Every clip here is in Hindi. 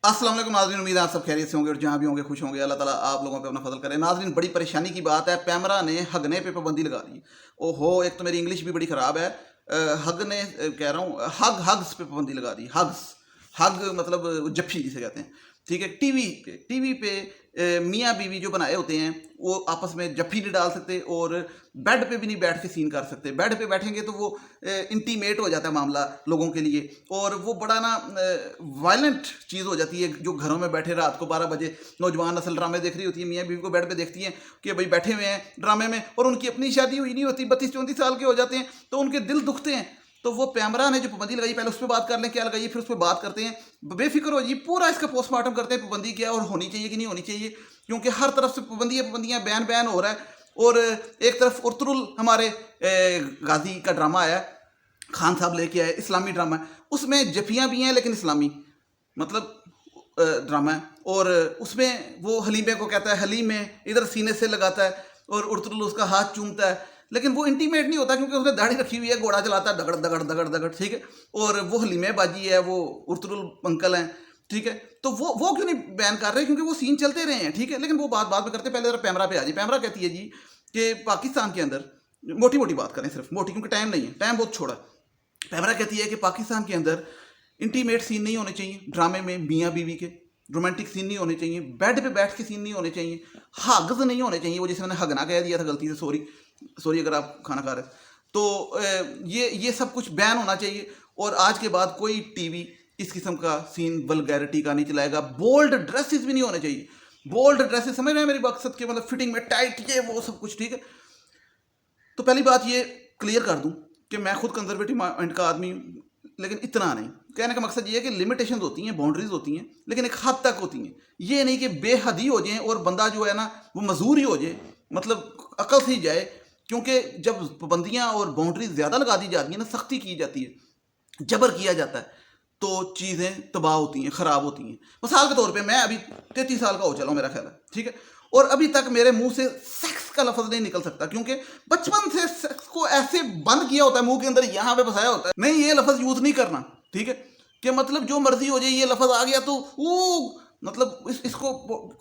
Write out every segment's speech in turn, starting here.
अस्सलाम वालेकुम नाज़रीन, उम्मीद है आप सब खैरियत से होंगे और जहाँ भी होंगे खुश होंगे। अल्लाह ताला आप लोगों पे अपना फजल करे। नाज़रीन, बड़ी परेशानी की बात है, पैमरा ने हगने पे पाबंदी लगा दी। ओहो, एक तो मेरी इंग्लिश भी बड़ी ख़राब है। हगने कह रहा हूँ, हग्स पे पाबंदी लगा दी। हग मतलब जप्फी जिसे कहते हैं, ठीक है। टीवी पे मियाँ बीवी जो बनाए होते हैं वो आपस में जप्फी नहीं डाल सकते और बेड पे भी नहीं बैठ के सीन कर सकते। बेड पे बैठेंगे तो वो इंटीमेट हो जाता है मामला लोगों के लिए, और वो बड़ा ना वायलेंट चीज़ हो जाती है। जो घरों में बैठे रात को 12 बजे नौजवान नस्ल ड्रामे देख रही होती है, मियाँ बीवी को बेड पे देखती हैं कि भाई बैठे हुए हैं ड्रामे में, और उनकी अपनी शादी हुई नहीं होती, 32-34 साल के हो जाते हैं, तो उनके दिल दुखते हैं। तो वो पैमरा ने जो पाबंदी लगाई, पहले उस पर बात कर लें क्या लगाई, फिर उस पर बात करते हैं। बेफिक्र हो जी, पूरा इसका पोस्टमार्टम करते हैं पाबंदी क्या और होनी चाहिए कि नहीं होनी चाहिए, क्योंकि हर तरफ से पाबंदियाँ बैन हो रहा है। और एक तरफ उर्तुल हमारे गाजी का ड्रामा आया, खान साहब लेके आए, इस्लामी ड्रामा है, उसमें जफियाँ भी हैं लेकिन इस्लामी मतलब ड्रामा है। और उसमें वो हलीमे को कहता है, हलीमे इधर सीने से लगाता है और उर्तुल उसका हाथ चूमता है, लेकिन वो इंटीमेट नहीं होता क्योंकि उसने दाढ़ी रखी हुई है, घोड़ा चलाता है दगड़ दगड़ दगड़ दगड़, ठीक है। और वो हलीमे बाजी है, वो उर्तुल अंकल हैं, ठीक है। तो वो क्यों नहीं बैन कर रहे, क्योंकि वो सीन चलते रहे हैं, ठीक है। लेकिन वो बात में करते, पहले जरा पैमरा पे आ जाए। पैमरा कहती है जी कि पाकिस्तान के अंदर, मोटी मोटी बात करें सिर्फ, मोटी क्योंकि टाइम नहीं है, टाइम बहुत छोड़ा। पैमरा कहती है कि पाकिस्तान के अंदर इंटीमेट सीन नहीं होने चाहिए ड्रामे में, मियाँ बीवी के रोमांटिक सीन नहीं होने चाहिए, बेड पे बैठ के सीन नहीं होने चाहिए, हग्स नहीं होने चाहिए। वो जैसे मैंने हगना कह दिया था गलती से, सॉरी अगर आप खाना खा रहे हैं तो ये सब कुछ बैन होना चाहिए। और आज के बाद कोई टीवी इस किस्म का सीन वल्गैरिटी का नहीं चलाएगा। बोल्ड ड्रेसेस भी नहीं होने चाहिए, बोल्ड ड्रेसेस, समझ रहे हैं मेरी मकसद के, मतलब फिटिंग में टाइट, ये वो सब कुछ, ठीक है। तो पहली बात ये क्लियर कर दूं कि मैं खुद कंजर्वेटिव माइंड का आदमी हूं, लेकिन इतना नहीं। कहने का मकसद ये है कि लिमिटेशंस होती हैं, बाउंड्रीज होती हैं, लेकिन एक हद तक होती हैं। ये नहीं कि बेहद ही हो जाए और बंदा जो है ना वो मजूर ही हो जाए, मतलब अकल से ही जाए। क्योंकि जब पाबंदियां और बाउंड्रीज ज़्यादा लगा दी जाती हैं ना, सख्ती की जाती है, जबर किया जाता है, तो चीज़ें तबाह होती हैं, ख़राब होती हैं। मिसाल के तौर पे मैं अभी 33 साल का हो चला हूँ मेरा ख्याल है, ठीक है, और अभी तक मेरे मुंह से सेक्स का लफ्ज़ नहीं निकल सकता, क्योंकि बचपन से सेक्स को ऐसे बंद किया होता है, मुंह के अंदर यहाँ पे फंसाया होता है, नहीं ये लफ्ज़ यूज़ नहीं करना, ठीक है। कि मतलब जो मर्जी हो जाए, ये लफ्ज़ आ गया तो वो मतलब इसको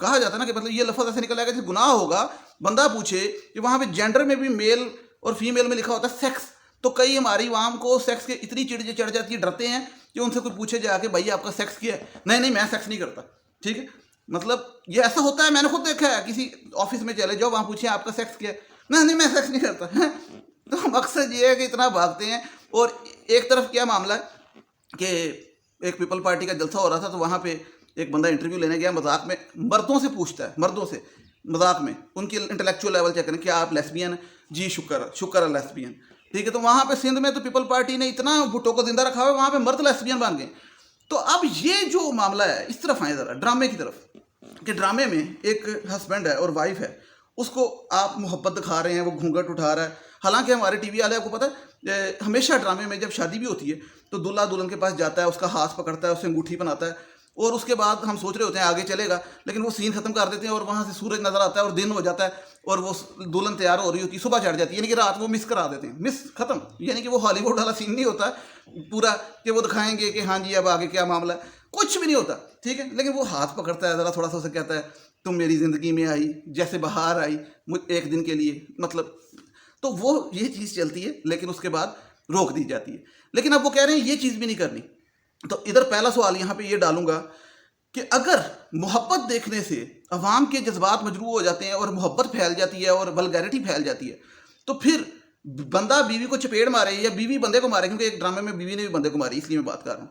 कहा जाता है ना कि मतलब ये लफ्ज़ ऐसे निकल आएगा जैसे गुनाह होगा। बंदा पूछे कि वहाँ पे जेंडर में भी मेल और फीमेल में लिखा होता है सेक्स, तो कई हमारी आवाम को सेक्स के इतनी चिड़ चढ़ जाती है, डरते हैं कि उनसे कोई पूछे जाके भाई आपका सेक्स किया है, नहीं मैं सेक्स नहीं करता, ठीक है। मतलब ये ऐसा होता है, मैंने खुद देखा है, किसी ऑफिस में चले जाओ, वहाँ पूछे आपका सेक्स किया है, नहीं मैं सेक्स नहीं करता है। तो मकसद ये है कि इतना भागते हैं। और एक तरफ क्या मामला है कि एक पीपल पार्टी का जलसा हो रहा था, तो वहाँ पे एक बंदा इंटरव्यू लेने गया, मजाक में मर्दों से पूछता है, मर्दों से मजाक में उनकी इंटेलेक्चुअल लेवल चेक करें, क्या आप लेस्बियन हैं? जी शुक्र है लेस्बियन, ठीक है। तो वहाँ पे सिंध में तो पीपल पार्टी ने इतना भुट्टो को जिंदा रखा हुआ है, वहाँ पे मर्द लेस्बियन बन गए। तो अब ये जो मामला है, इस तरफ आए ज़रा ड्रामे की तरफ, कि ड्रामे में एक हस्बैंड है और वाइफ है, उसको आप मोहब्बत दिखा रहे हैं, वो घूंघट उठा रहा है। हालांकि हमारे टीवी वाले आपको पता है, हमेशा ड्रामे में जब शादी भी होती है तो दूल्हा दुल्हन के पास जाता है, उसका हाथ पकड़ता है, उससे अंगूठी बनाता है, और उसके बाद हम सोच रहे होते हैं आगे चलेगा, लेकिन वो सीन खत्म कर देते हैं और वहाँ से सूरज नजर आता है और दिन हो जाता है और वो दुल्हन तैयार हो रही होती है, सुबह चढ़ जाती है, यानी कि रात वो मिस करा देते हैं, मिस खत्म। यानी कि वो हॉलीवुड वाला सीन नहीं होता पूरा कि वो दिखाएंगे कि हाँ जी अब आगे क्या मामला है, कुछ भी नहीं होता, ठीक है। लेकिन वो हाथ पकड़ता है, ज़रा थोड़ा सा उसे कहता है तुम मेरी ज़िंदगी में आई जैसे बाहर आई एक दिन के लिए, मतलब तो वो ये चीज़ चलती है, लेकिन उसके बाद रोक दी जाती है। लेकिन अब वो कह रहे हैं ये चीज़ भी नहीं करनी। तो इधर पहला सवाल यहाँ पे ये डालूंगा कि अगर मोहब्बत देखने से अवाम के जज्बात मजरूह हो जाते हैं और मोहब्बत फैल जाती है और वल्गैरिटी फैल जाती है, तो फिर बंदा बीवी को चपेट मारे या बीवी बंदे को मारे, क्योंकि एक ड्रामे में बीवी ने भी बंदे को मारी, इसलिए मैं बात कर रहा हूँ,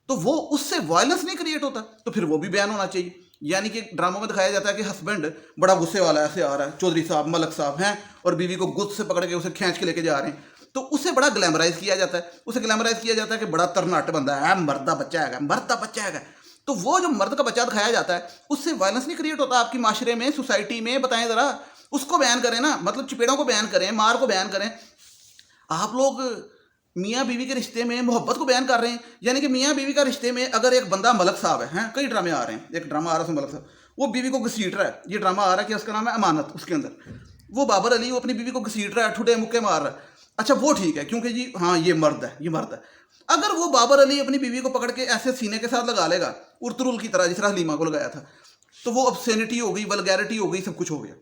तो वो उससे वायलेंस नहीं क्रिएट होता, तो फिर वो भी बैन होना चाहिए। यानी कि ड्रामों में दिखाया जाता है कि हस्बैंड बड़ा गुस्से वाला ऐसे आ रहा है, चौधरी साहब मलक साहब हैं, और बीवी को गुस्से से पकड़ के उसे खींच के लेके जा रहे हैं, तो उसे बड़ा ग्लैमराइज किया जाता है, उसे ग्लैमराइज किया जाता है कि बड़ा तरनाट बंदा है, मर्दा बच्चा है। तो वो जो मर्द का बच्चा दिखाया जाता है, उससे वायलेंस नहीं क्रिएट होता आपकी माशरे में, सोसाइटी में, बताएं ज़रा। उसको बैन करें ना, मतलब चपेड़ों को बैन करें, मार को बैन करें। आप लोग मियाँ बीवी के रिश्ते में मोहब्बत को बयान कर रहे हैं। यानी कि मियाँ बीवी का रिश्ते में अगर एक बंदा मलक साहब है, कई ड्रामे आ रहे हैं, एक ड्रामा आ रहा है उसमें मलक साहब वो बीवी को घसीट रहा है, ये ड्रामा आ रहा है कि उसका नाम है अमानत, उसके अंदर वो बाबर अली वो अपनी बीवी को घसीट रहा है, ठुडे मुक्के मार रहा है। अच्छा वो ठीक है क्योंकि जी हाँ ये मर्द है, ये मर्द है। अगर वो बाबर अली अपनी बीवी को पकड़ के ऐसे सीने के साथ लगा लेगा उर्तुरुल की तरह, जिस तरह हलीमा को लगाया था, तो वो ऑब्ससेनिटी हो गई, वल्गैरिटी हो गई, सब कुछ हो गया।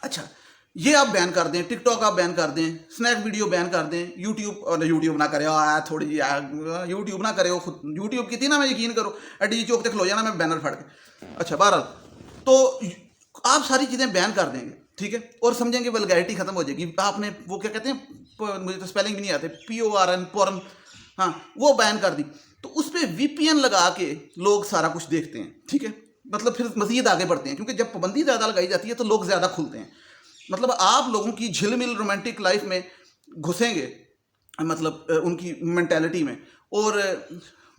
अच्छा ये आप बैन कर दें, टिकटॉक आप बैन कर दें, स्नैक वीडियो बैन कर दें, यूट्यूब, और यूट्यूब ना करे थोड़ी यूट्यूब ना करे, वो खुद यूट्यूब की थी ना, मैं यकीन करो डी चौक तक खलो जाना मैं बैनर फाड़ के। अच्छा बहरहाल तो आप सारी चीज़ें बैन कर देंगे, ठीक है, और समझेंगे वल्गैरिटी खत्म हो जाएगी। आपने वो क्या कहते हैं, मुझे तो स्पेलिंग भी नहीं आते, PORN पोर्न, हाँ वो बैन कर दी, तो उस पर VPN लगा के लोग सारा कुछ देखते हैं, ठीक है, मतलब फिर मजीद आगे बढ़ते हैं, क्योंकि जब पाबंदी ज़्यादा लगाई जाती है तो लोग ज़्यादा खुलते हैं। मतलब आप लोगों की झिलमिल रोमांटिक लाइफ में घुसेंगे, मतलब उनकी मेंटेलिटी में, और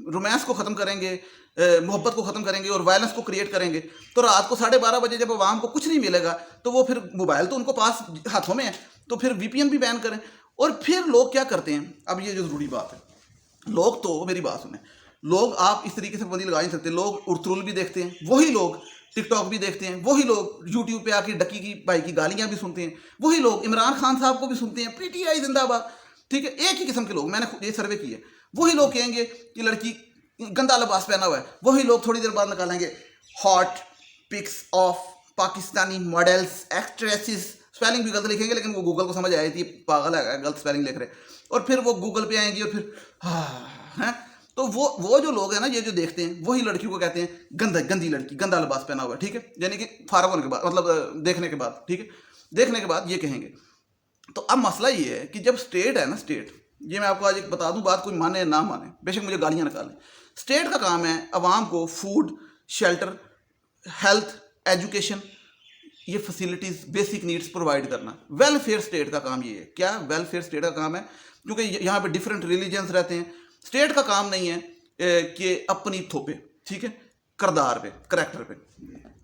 रोमांस को ख़त्म करेंगे, मोहब्बत को ख़त्म करेंगे और वायलेंस को क्रिएट करेंगे। तो रात को 12:30 बजे जब आवाम को कुछ नहीं मिलेगा तो वो फिर मोबाइल तो उनको पास हाथों में है, तो फिर VPN भी बैन करें। और फिर लोग क्या करते हैं, अब ये जो ज़रूरी बात है, लोग तो मेरी बात सुने, लोग आप इस तरीके से पाबंदी लगा नहीं सकते। लोग उर्तुरुल भी देखते हैं, वही लोग टिकटॉक भी देखते हैं, वही लोग यूट्यूब पे आके डक्की की भाई की गालियां भी सुनते हैं, वही लोग इमरान खान साहब को भी सुनते हैं, PTI जिंदाबाद, ठीक है, एक ही किस्म के लोग, मैंने ये सर्वे किया। वही लोग कहेंगे कि लड़की गंदा लिबास पहना हुआ है, वही लोग थोड़ी देर बाद निकालेंगे hot pics of Pakistani models actresses, spelling भी गलत लिखेंगे लेकिन वो गूगल को समझ आई थी पागल है गलत स्पेलिंग लिख रहे, और फिर वो गूगल पे आएंगी और फिर हैं। तो वो जो लोग हैं ना, ये जो देखते हैं, वही लड़की को कहते हैं गंदी लड़की, गंदा लिबास पहना हुआ है, ठीक है, यानी कि फारग होने के बाद, मतलब देखने के बाद, ठीक है, देखने के बाद ये कहेंगे। तो अब मसला ये है कि जब स्टेट है ना, स्टेट, ये मैं आपको आज एक बता दूं बात, कोई माने ना माने, बेशक मुझे गालियां निकालें, स्टेट का काम है अवाम को फूड, शेल्टर, हेल्थ, एजुकेशन, ये फैसिलिटीज़, बेसिक नीड्स प्रोवाइड करना। वेलफेयर स्टेट का काम ये है। क्या वेलफेयर स्टेट का काम है? क्योंकि यहाँ पे डिफरेंट रिलीजन्स रहते हैं। स्टेट का काम नहीं है कि अपनी थोपे, ठीक है, करदार पे, करैक्टर पे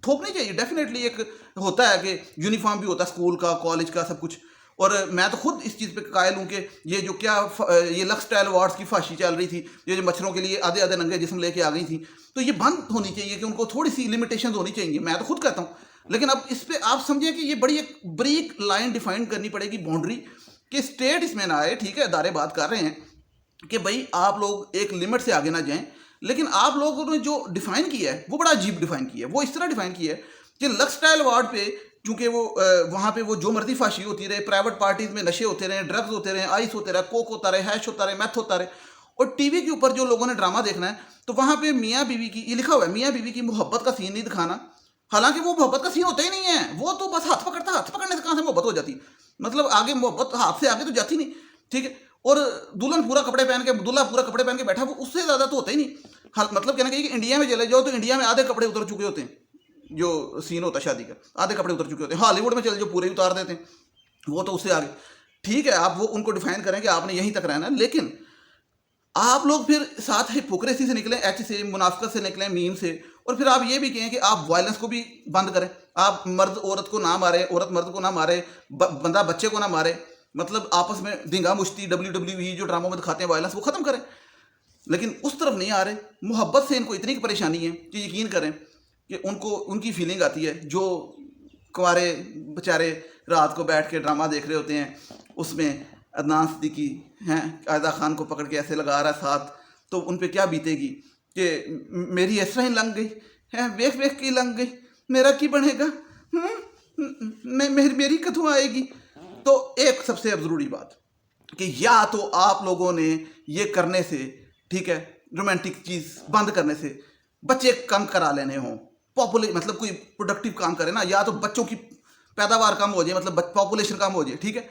थोपनी चाहिए। डेफिनेटली एक होता है कि यूनिफॉर्म भी होता है स्कूल का, कॉलेज का, सब कुछ। और मैं तो खुद इस चीज़ पे कायल हूँ कि ये जो क्या ये लक्स स्टाइल अवार्ड्स की फाशी चल रही थी, ये जो मच्छरों के लिए आधे आधे नंगे जिस्म लेके आ गई थी, तो ये बंद होनी चाहिए, कि उनको थोड़ी सी लिमिटेशन होनी चाहिए। मैं तो खुद कहता हूँ, लेकिन अब इस पर आप समझिए कि ये बड़ी एक ब्रीक लाइन डिफाइन करनी पड़ेगी, बाउंड्री, कि स्टेट इसमें ना आए। ठीक है, अदारे बात कर रहे हैं कि भाई आप लोग एक लिमिट से आगे ना जाएं, लेकिन आप लोगों ने जो डिफाइन किया है वो बड़ा अजीब डिफाइन किया है। वो इस तरह डिफाइन किया है कि लक्स स्टाइल अवार्ड पे, चूंकि वो वहाँ पे वो जो मर्जी फाशी होती रहे, प्राइवेट पार्टीज में नशे होते रहे, ड्रग्स होते रहे, आइस होते रहे, कोक होता रहे, हैश होता रहे, मैथ होता रहे, और टीवी के ऊपर जो लोगों ने ड्रामा देखना है, तो वहाँ पे मियाँ बीवी की, ये लिखा हुआ है, मियाँ बीवी की मोहब्बत का सीन नहीं दिखाना। हालांकि वो मोहब्बत का सीन होता ही नहीं है, वो तो बस हाथ पकड़ता, हाथ पकड़ने से कहाँ से मोहब्बत हो जाती, मतलब आगे मोहब्बत हाथ से आगे तो जाती नहीं। ठीक है, और दुल्हन पूरा कपड़े पहन के, दूल्हा पूरा कपड़े पहन के बैठा, वो उससे ज़्यादा तो होता ही नहीं। मतलब कहना चाहिए कि इंडिया में चले जाओ तो इंडिया में आधे कपड़े उतर चुके होते हैं, जो सीन होता है शादी का, आधे कपड़े उतर चुके होते हैं। हॉलीवुड में चले जो पूरे उतार देते हैं, वो तो उससे आगे। ठीक है, आप वो उनको डिफाइन करें कि आपने यहीं तक रहना है, लेकिन आप लोग फिर साथ हिपोक्रेसी से निकलें, एच से, मुनाफिकत से निकलें, मीम से, और फिर आप ये भी कहें कि आप वायलेंस को भी बंद करें। आप मर्द औरत को ना मारे, औरत मर्द को ना मारे, बंदा बच्चे को ना मारे, मतलब आपस में दिंगा मुश्ती WWE जो ड्रामों में दिखाते हैं वायलेंस, वो ख़त्म करें। लेकिन उस तरफ नहीं आ रहे। मोहब्बत से इनको इतनी परेशानी है कि यकीन करें कि उनको उनकी फीलिंग आती है, जो कुंवारे बेचारे रात को बैठ के ड्रामा देख रहे होते हैं, उसमें अदनान सिद्दीकी हैं आयदा खान को पकड़ के ऐसे लगा रहा है साथ, तो उन पर क्या बीतेगी कि मेरी इस तरह ही लंघ गई है, वेख वेख के लंघ गई, मेरा की बनेगा, मेरी कथों आएगी। तो एक सबसे अब ज़रूरी बात कि या तो आप लोगों ने ये करने से, ठीक है, रोमांटिक चीज़ बंद करने से बच्चे कम करा लेने हों, मतलब कोई प्रोडक्टिव काम करे ना, या तो बच्चों की पैदावार कम हो जाए, मतलब पॉपुलेशन कम हो जाए। ठीक है,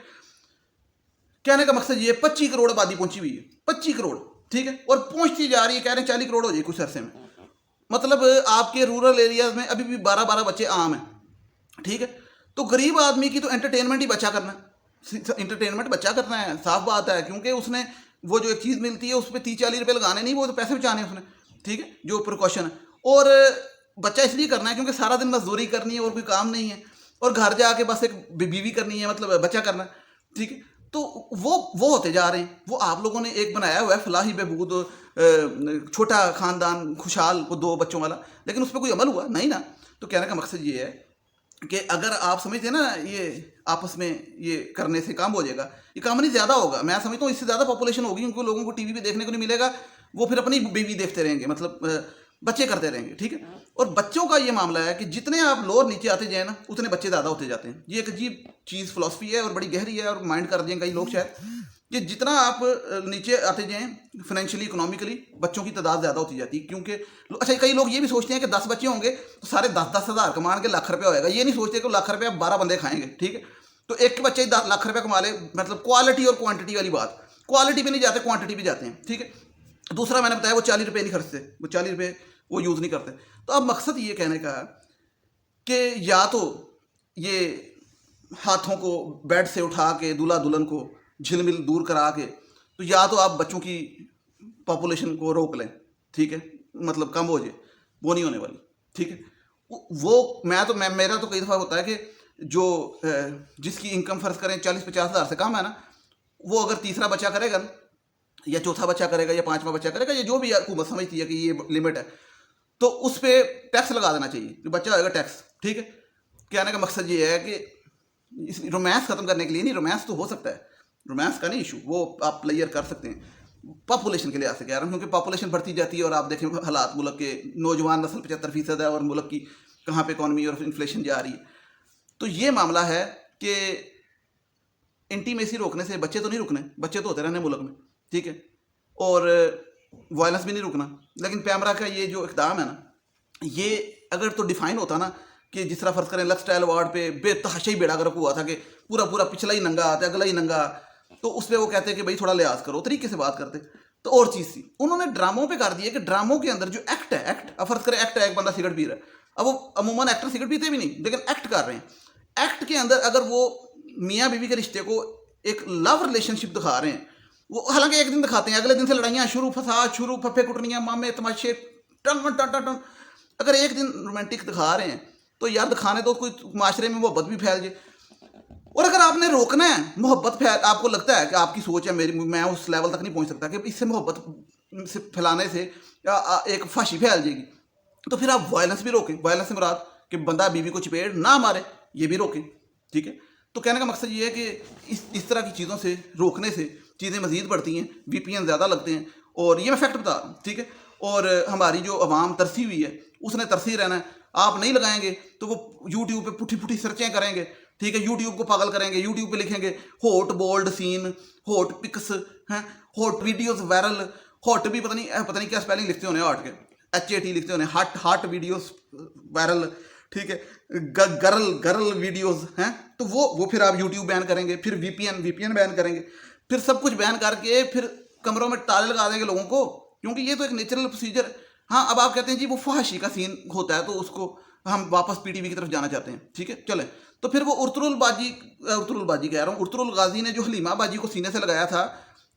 कहने का मकसद ये 25 करोड़ आबादी पहुंची हुई है, 25 करोड़, ठीक है, और पहुंचती जा रही है, कह रहे हैं 40 करोड़ हो जाए कुछ अरसे में। मतलब आपके रूरल एरियाज में अभी भी 12-12 बच्चे आम हैं। ठीक है, तो गरीब आदमी की तो एंटरटेनमेंट ही बचा करना, एंटरटेनमेंट बचा करना है, साफ बात है, क्योंकि उसने वो जो एक चीज़ मिलती है उस पर 30-40 रुपये लगाने नहीं, वो तो पैसे बचाने उसने। ठीक है, जो प्रिकॉशन है, और बच्चा इसलिए करना है क्योंकि सारा दिन मजदूरी करनी है और कोई काम नहीं है, और घर जाके बस एक बीवी करनी है, मतलब बच्चा करना है। ठीक है, तो वो होते जा रहे हैं। वो आप लोगों ने एक बनाया हुआ है फलाही बहबूद, छोटा खानदान खुशहाल, वो 2 बच्चों वाला, लेकिन उस पर कोई अमल हुआ नहीं ना। तो कहने का मकसद ये है कि अगर आप समझते हैं ना ये आपस में ये करने से काम हो जाएगा, ये काम नहीं ज़्यादा होगा। मैं समझता हूँ इससे ज़्यादा पॉपुलेशन होगी, उनको लोगों को टीवी पे देखने को नहीं मिलेगा, वो फिर अपनी बीवी देखते रहेंगे, मतलब बच्चे करते रहेंगे, ठीक है। और बच्चों का ये मामला है कि जितने आप लोअर नीचे आते जाए ना, उतने बच्चे ज़्यादा होते जाते हैं। ये एक अजीब चीज़ फिलॉसफी है और बड़ी गहरी है, और माइंड कर दें कई लोग शायद कि जितना आप नीचे आते जाएं फाइनेंशियली इकोनॉमिकली, बच्चों की तादाद ज़्यादा होती जाती है। क्योंकि अच्छा, कई लोग ये भी सोचते हैं कि 10 बच्चे होंगे तो सारे 10-10 हज़ार कमान के लाख रुपया होएगा। ये नहीं सोचते कि लाख रुपया 12 बंदे खाएंगे, ठीक है। तो एक के बच्चे 10 लाख रुपया कमा ले, मतलब क्वालिटी और क्वांटिटी वाली बात, क्वालिटी पे नहीं जाते, क्वांटिटी पे जाते हैं, ठीक है। दूसरा मैंने बताया वो 40 रुपये नहीं खर्चते, वो 40 रुपये वो यूज़ नहीं करते। तो अब मकसद ये कहने का कि या तो ये हाथों को बेड से उठा के दूल्हा दुल्हन को झिलमिल दूर करा के, तो या तो आप बच्चों की पॉपुलेशन को रोक लें, ठीक है, मतलब कम हो जाए, वो नहीं होने वाली, ठीक है। वो मेरा तो कई दफ़ा होता है कि जो जिसकी इनकम फ़र्ज़ करें 40-50 हज़ार से कम है ना, वो अगर तीसरा बच्चा करेगा ना, या चौथा बच्चा करेगा या पांचवा बच्चा करेगा, या जो भी हुकूमत समझती है कि ये लिमिट है, तो उस पर टैक्स लगा देना चाहिए कि बच्चा होगा टैक्स, ठीक है। कहने का मकसद ये है कि इस रोमांस ख़त्म करने के लिए नहीं, रोमांस तो हो सकता है, रोमांस का नहीं इशू, वो आप प्लेयर कर सकते हैं, पॉपुलेशन के लिहाज से कह रहा हूँ, क्योंकि पॉपुलेशन बढ़ती जाती है और आप देखें हालात मुल्क के, नौजवान नस्ल 75% है और मुल्क की कहाँ पे इकॉनमी और इन्फ्लेशन जा रही है। तो ये मामला है कि इंटीमेसी रोकने से बच्चे तो नहीं रुकने, बच्चे तो होते रहने मुल्क में, ठीक है, और वायलेंस भी नहीं रुकना। लेकिन पैमरा का ये जो इक़दाम है ना, ये अगर तो डिफाइन होता ना कि जिस तरह फ़र्ज़ करें लक्स स्टाइल अवार्ड पे बेतहाशा ही बेड़ा गर्क हुआ था कि पूरा पूरा पिछला ही नंगा आता अगला ही नंगा, तो उस पर वो कहते हैं कि भाई थोड़ा लिहाज करो, तरीके से बात करते, तो और चीज़ थी। उन्होंने ड्रामों पे कर दिया कि ड्रामों के अंदर जो एक्ट है, एक्ट अब फ़र्ज़ करें एक्ट है, एक बंदा सिगरेट पी रहा है, अब वो अमूमन एक्टर सिगरेट पीते भी नहीं, लेकिन एक्ट कर रहे हैं। एक्ट के अंदर अगर वो मियाँ बीवी के रिश्ते को एक लव रिलेशनशिप दिखा रहे हैं, वो हालांकि एक दिन दिखाते हैं, अगले दिन से लड़ाइयाँ शुरू, फसाद शुरू, फफे कुटनियाँ, मामे तमाशे, टन टन टन टन। अगर एक दिन रोमांटिक दिखा रहे हैं तो यार दिखाने तो कोई माशरे में मोहब्बत भी फैल जाए। और अगर आपने रोकना है मोहब्बत फैल, आपको लगता है कि आपकी सोच है मेरी, मैं उस लेवल तक नहीं पहुंच सकता कि इससे मोहब्बत से फैलाने से एक फाशी फैल जाएगी, तो फिर आप वायलेंस भी रोकें। वायलेंस से मुराद कि बंदा बीवी को चपेट ना मारे, ये भी रोकें, ठीक है। तो कहने का मकसद ये है कि इस तरह की चीज़ों से रोकने से चीज़ें मज़ीद बढ़ती हैं, VPN ज़्यादा लगते हैं, और ये मैं फैक्ट बता रहा हूँ, ठीक है। और हमारी जो आवाम तरसी हुई है उसने तरसी रहना है। आप नहीं लगाएंगे तो वो यूट्यूब पे पुठी पुठी सर्चें करेंगे, ठीक है, यूट्यूब को पागल करेंगे, यूट्यूब पे लिखेंगे hot bold scene, hot pics हैं, हॉट वीडियोस वायरल, हॉट भी पता नहीं क्या स्पेलिंग लिखते होने, हॉट के HAT लिखते होने, हाट वीडियोस वायरल, ठीक है, गर्ल वीडियोस हैं, तो वो फिर आप यूट्यूब बैन करेंगे, फिर VPN बैन करेंगे, फिर सब कुछ बैन करके फिर कमरों में ताले लगा देंगे लोगों को, क्योंकि ये तो एक नेचुरल प्रोसीजर। हाँ, अब आप कहते हैं जी वो फहाशी का सीन होता है तो उसको हम वापस PTV की तरफ जाना चाहते हैं, ठीक है, चले। तो फिर वो उर्तुल बाजी कह रहा हूँ, उर्तुल गाजी ने जो हलीमा बाजी को सीने से लगाया था,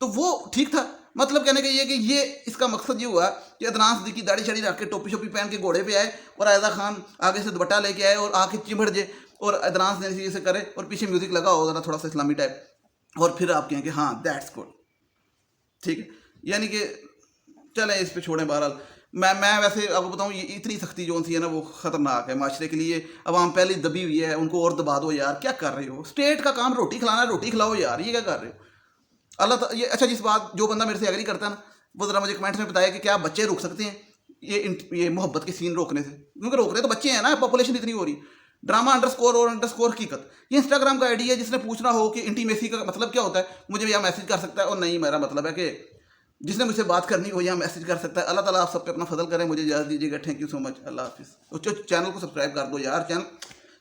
तो वो ठीक था। मतलब कहने का ये कि ये इसका मकसद ये हुआ कि अदनान सिद्दीकी दाढ़ी शाड़ी रख के टोपी शोपी पहन के घोड़े पे आए और आयदा खान आगे से दुपट्टा लेके आए और आके चिमड़ जाए और अदनान से करे और पीछे म्यूजिक लगा हो ज़रा थोड़ा सा इस्लामी टाइप, और फिर आप कहें कि हाँ दैट्स गुड, ठीक है। यानी कि चलें इस पे छोड़ें। बहरहाल मैं वैसे आपको बताऊं, ये इतनी सख्ती जो सी है ना वो ख़तरनाक है माशरे के लिए। अवाम पहले दबी हुई है, उनको और दबा दो यार, क्या कर रहे हो? स्टेट का काम रोटी खिलाना है, रोटी खिलाओ यार, ये क्या कर रहे हो? ये अच्छा, जिस बात जो बंदा मेरे से एग्री करता है ना, वो ज़रा मुझे कमेंट्स में बताया कि क्या बच्चे रुक सकते हैं ये मोहब्बत के सीन रोकने से? क्योंकि रोक रहे तो बच्चे हैं ना, पॉपुलेशन इतनी हो रही। ड्रामा _और हकीकत, ये इंस्टाग्राम का आईडी है। जिसने पूछना हो कि इंटीमेसी का मतलब क्या होता है, मुझे यहाँ मैसेज कर सकता है। और नहीं, मेरा मतलब है कि जिसने मुझसे बात करनी हो यहाँ मैसेज कर सकता है। अल्लाह ताला आप सब पे अपना फजल करें। मुझे इजाज़त दीजिएगा। Thank you so much. अल्लाह हाफिज़। चैनल को सब्सक्राइब कर दो यार,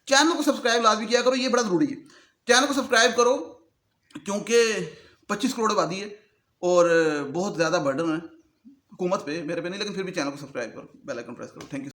चैनल को सब्सक्राइब लाजमी किया करो, ये बड़ा ज़रूरी है। चैनल को सब्सक्राइब करो क्योंकि 25 करोड़ आबादी है और बहुत ज़्यादा बर्डन है हुकूमत पे, मेरे पे नहीं, लेकिन फिर भी चैनल को सब्सक्राइब करो, बेल आइकन प्रेस करो। Thank you.